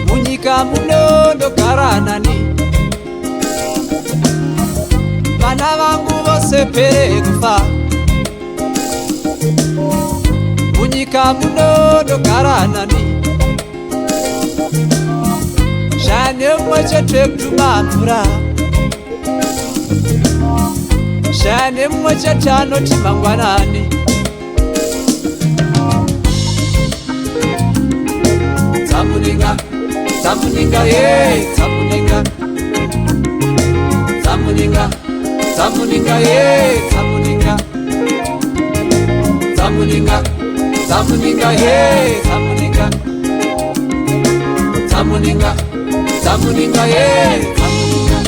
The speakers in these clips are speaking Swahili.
Munyika munondo karanani, vana vangu vose pere kufa. Munyika munondo karanani, shane mwechete kutuma mvura, shane mwechete anoti mangwanani. Zamuninga, zamuninga, yeah, zamuninga. Zamuninga, zamuninga, yeah, zamuninga. Zamuninga, zamuninga, yeah, zamuninga. Zamuninga, zamuninga, yeah, zamuninga.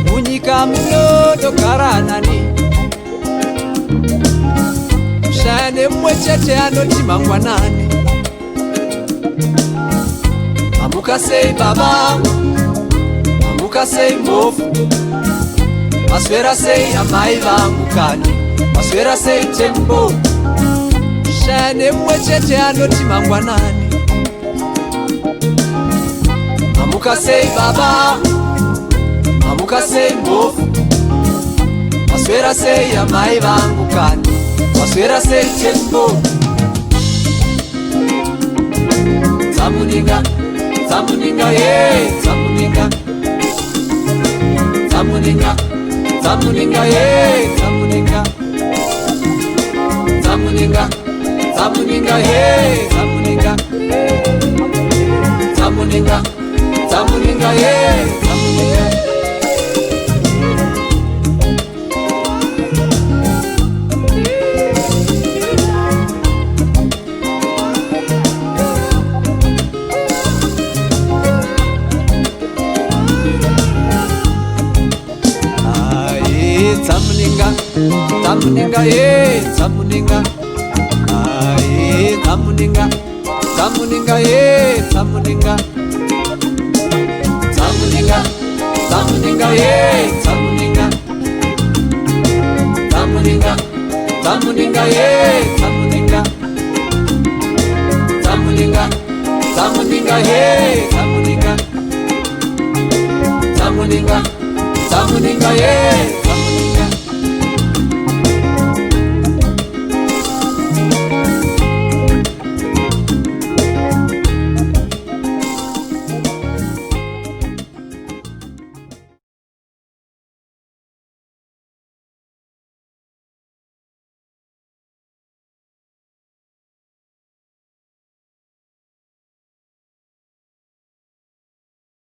Munyika munondo karanani, shane mwechete anoti mangwanani. Amuka sei baba, amuka sei mofu, maswera sei amai vangu kani, maswera sei tembo, shane mwechete anoti mangwanani. Amuka sei baba, amuka sei mbofu, maswera sei amai vangu kani, maswera sei tembo. Zamuninga, zamuninga, yeah, zamuninga. Zamuninga, zamuninga, yeah, zamuninga. Zamuninga, zamuninga, yeah, zamuninga. Zamuninga, zamuninga, yeah, zamuninga. Zamuninga, zamuninga, yeah, zamuninga. Aye, zamuninga, zamuninga, yeah, zamuninga. Zamuninga, zamuninga, yeah, zamuninga. Zamuninga, zamuninga, yeah, zamuninga. Zamuninga, zamuninga, yeah, zamuninga. Zamuninga, zamuninga, yeah.